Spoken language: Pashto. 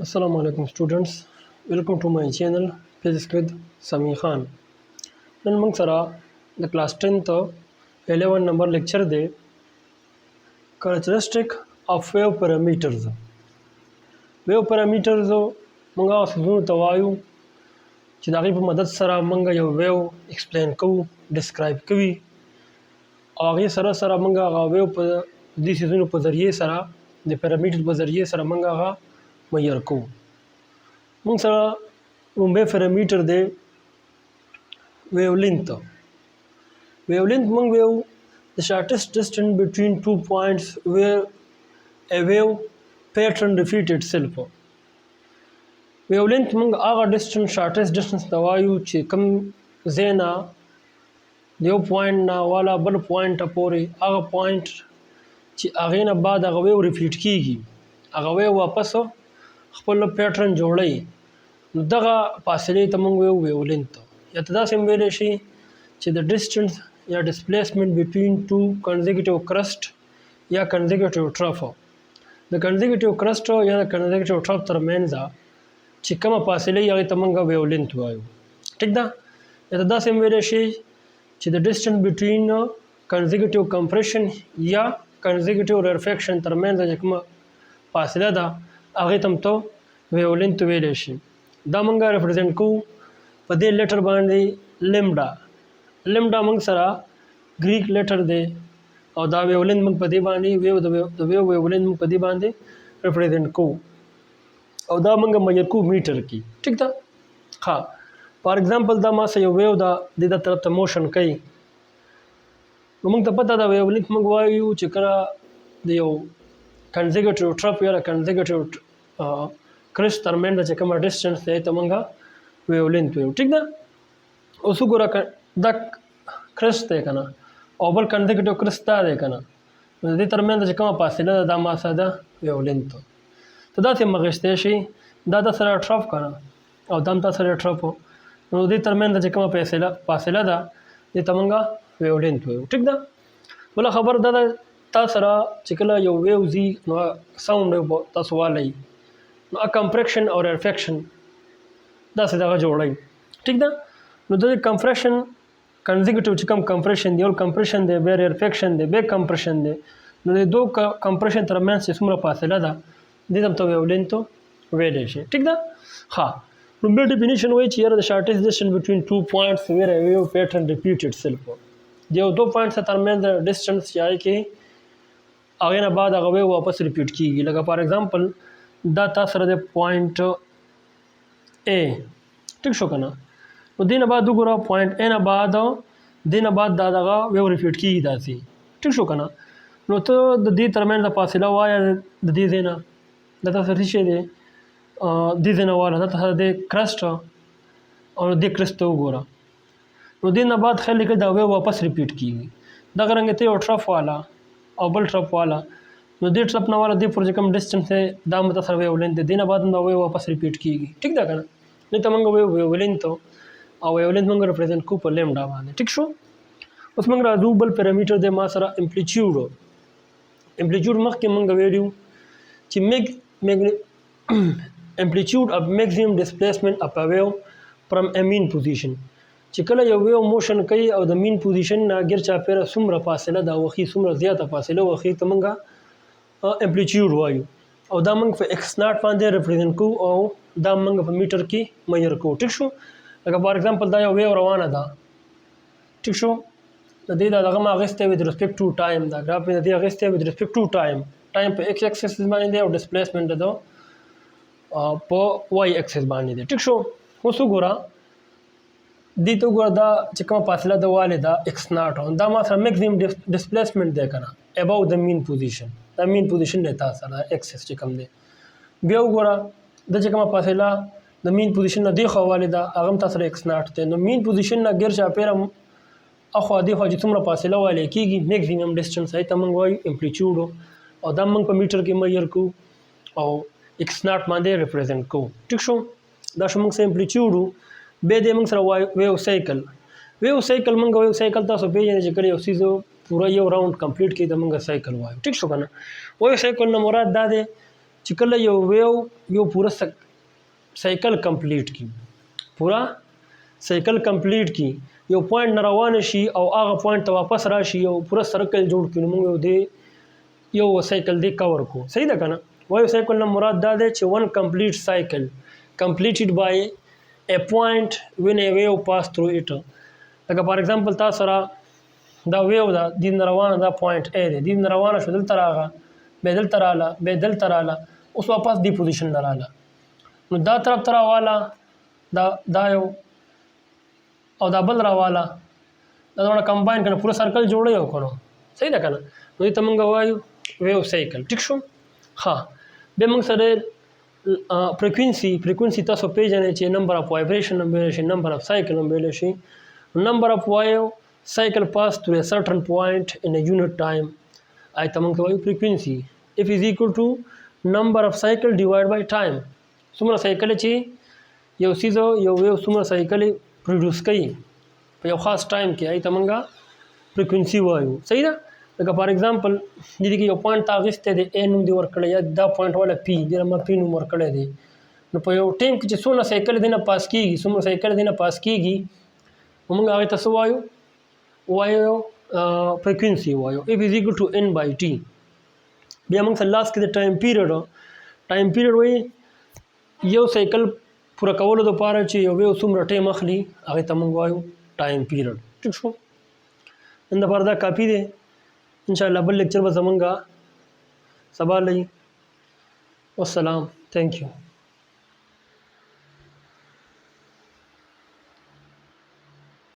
Assalamu alaikum students. Welcome to my channel Physics with Sami Khan. नन मंग सरा द क्लास 10th 11 number lecture दे characteristic of wave parameters. Wave parameters मंगा सुनु तवायु چې دا غي په مدد سره منګه یو ویو ایکسپلین کوو ډیسکرایب کوي او هغه سره منګه هغه ویو په دې سيزونو په ذریعه سره د پیرامیټر په ذریعه سره منګه هغه معیار کوو موږ سره لومبه پیرامیټر دی ویو لینث موږ ویو the shortest distance between 2 points where a wave pattern repeats itself. ویولنت موږ هغه ډیسټنس شارټیسټ ډیسټنس ته وایو چې کوم ځای نه د یو پوینټ نه والا بل پوینټ ته پورې هغه پوینټ چې هغې نه بعد هغه ویو ریپیټ کېږي هغه ویو واپس خپل پیټرن جوړوي نو دغه فاصلې ته موږ ویو ویولنت یا ته داسې هم ویلی شي چې د ډیسټنس یا ډسپلیسمنټ بټوین ټو کنزیکیټیو کرسټ یا کنزیکیټیو ټرف د کنزیکیټیو کرسټ یا د کنزیکیټیو ټرف ترمنځ چې کومه فاصله یې هغې ته موږ ویولنت وایو ټیک ده یا ته داسې هم ویلی شي چې د ډسټنس بټوین کنزیکیټیو کمپریشن یا کنزیکیټیو ریفریکشن ترمنځ چې کومه فاصله ده هغې ته هم ته ویولنت ویلی شي دا موږ ریپرزینټ کوو په دې لیټر باندې لیمډا موږ سره ګریک لیټر دی او دا ویولنت موږ په دې باندې د ویو ویولنت موږ په دې باندې ریپرزینټ کوو او دا موږ میجر کوو میټر کې ټیک ده ها فار ایگزامپل دا ما سره یو ویو دا د طرف ته موشن کوي نو موږ ته پته ده ویولنت موږ وایو چې کله د یو کنزیکیټیو ټرف یا کنزیکیټیو کرسټ ترمنځ چې کومه ډسټنس دی ته موږ ویولنت وایو ټیک ده اوس وګوره دا کرسټ دی که نه او بل کنزیکیټیو کرسټ دا دی که نه نو د دې ترمنځ چې کومه فاصله ده دا ما سره ده ویولنت ته داسې هم اخیستی شي دا د سره ټرف که نه او دا هم تا سره ټرف نو دې ترمنځ چې کومه فاصله ده دې ته موږ ویولنت وایو ټیک ده بله خبر دا ده تا سره چې کله یو ویو ځي نو ساوند ویو تاسو والی نو کمپریشن او ریفریکشن داسې دغه جوړوي ټیک ده نو د کمپریشن کنزیکیټیو چې کوم کمپریشن دی یو کمپریشن دی بیا ریفریکشن دی بیا کمپریشن دی نو د دو کمپریشن ترمنځ چې څومره فاصله ده دې ته هم ته ویولنت ویلی شي ټیک ده ښه لومړی ډیفینیشن وایي چې یاره د شارټیسټ ډسټنس بټوین ټو پوینټس ویر ا ویو پیټرن ریپیټ اټسیلف د یو دو پوینټس ترمنځ ډسټنس چې هغې کې هغې نه بعد هغه ویو واپس ریپیټ کېږي لکه فار ایگزامپل دا تا سره د پوینټ اے ټیک شو که نه نو دې نه بعد وګوره پوینټ اے نه بعد دې نه بعد دا دغه ویو ریپیټ کېږي داسې ټیک شو که نه نو ته د دې ترمنځ فاصله وایه د دې ځای نه دا تاسو څه شی دی دې ځای نه واله دا تاسو د کرسټ او دې کرسټ ته وګوره نو دې نه بعد خیال لیکل دا ویو واپس ریپیټ کېږي دغه رنګې ته یو ټرف والا او بل ټرف والا نو دې ټرف نه والا دې پورې چې کوم ډسټنس دی دا هم تا سره ویولنت دی دې نه بعد هم دا ویو واپس ریپیټ کېږي ټیک ده که نه دې ته موږ ویولنت او ویولنت موږ ریپرزینټ کوو په لیمډا باندې ټیک شو اوس موږ راځو بل پیرامیټر دی ما سره امپلیټیوډ مخکې موږ ویلو چې amplitude of maximum displacement of a wave from a mean position چې کله یو ویو موشن کوي او د مین پوزیشن نه غیر چاپیره څومره فاصله ده وخی څومره زیاته فاصله وخی ته موږ امپلیټیوډ وایو او دا موږ په ایکس ناټ باندې ریپرزینټ کوو او دا موږ په میټر کې میجر کوو ټیک شو لکه فار ایگزامپل دا یو ویو روانه ده ټیک شو د دې دغه ما اخیستی وذ ریسپیکټ ټو ټایم دا ګراف مې د دې اخیستی وذ ریسپیکټ ټو ټایم په ایکس اکسس باندې دی او ډسپلیسمنټ ده په واي اکسس باندې دی ټیک شو اوس وګوره دې ته وګوره دا چې کومه فاصله ده والې ده ایکس ناټ دا ما سره میکزیمم ډسپلیسمنټ دی که نه ابو د مین پوزیشن دا مین پوزیشن دی تا سره اکسس چې کوم دی بیا وګوره دا چې کومه فاصله د مین پوزیشن نه دېخوا والې ده هغه هم تا سره ایکس ناټ دی نو مین پوزیشن نه غیر چاپیره اخوا دېخوا چې څومره فاصله والې کېږي میکزیمم ډسټنس هغې ته موږ وایو امپلیټیوډ او دا موږ په میټر کې میجر کوو او ایکس ناټ باندې ریپرزینټ کوو ټیک شو دا شو موږ سره امپلیټیوډ بیا دې موږ سره ویو سایکل موږ ویو سایکل تاسو پېژنئ چې کله یو څیز پوره یو راوند کمپلیټ کړي ته موږ سایکل وایو ټیک شو که نه ویو سایکل نه مراد دا دی چې کله یو ویو یو پوره سایکل کمپلیټ کی پورا سایکل کمپلیټ کی یو پوینټ نه روان شي او هغه پوینټ ته واپس راشي یو پوره سرکل جوړ کړي موږ یو سایکل دی کور کو صحیح ده کنه وایو سایکل نه مراد دا دی چې one complete cycle completed by a point when a wave pass through it لکه فار ایگزامپل تاسو سره دا ویو دا دین روانه دا پوینټ A دی دین روانه شو دلته راغله به دلته رااله به دلته رااله اوس واپس دی پوزیشن رااله نو دا طرف تر والا دا یو او دا بل راواله دا ډول کمباین کنه پوره سرکل جوړي یو کنه صحیح ده کنه نو دې ته موږ وایو ویو سایکل ټیک شو ها به موږ سره فریکوینسي تاسو پیژنئ چې نمبر اف وایبریشن نمبر شي نمبر اف سایکل نمبر شي number of wave cycle pass through a certain point in a unit time ai tamam ko frequency if is equal to number of cycle divided by time sumra cycle chi yau sizo yau wave sumra cycle produce kai په یو خاص ټایم کې ai tamanga frequency وایو صحیح ده لکه فار ایگزامپل د دې کې یو پوینټ تاغسته دی a نوم دی ورکړی یا دا پوینټ والا p دی ما p نوم ورکړی دی نو په یو ټایم کې چې څونه سایکل دینه پاس کیږي څومره سایکل دینه پاس کیږي موږ هغه تاسو وایو frequency وایو if is equal to n by t بیا موږ سره لاس کې د ټایم پیریډ وایي یو سایکل پوره کولو لپاره چې یو ویو څومره ټایم اخلي هغه ته موږ وایو ټایم پیریډ ٹھیک شو نن د پردا کاپی دی ان شاء الله بل لیکچر به زمونږه سبا لئی والسلام ثانک یو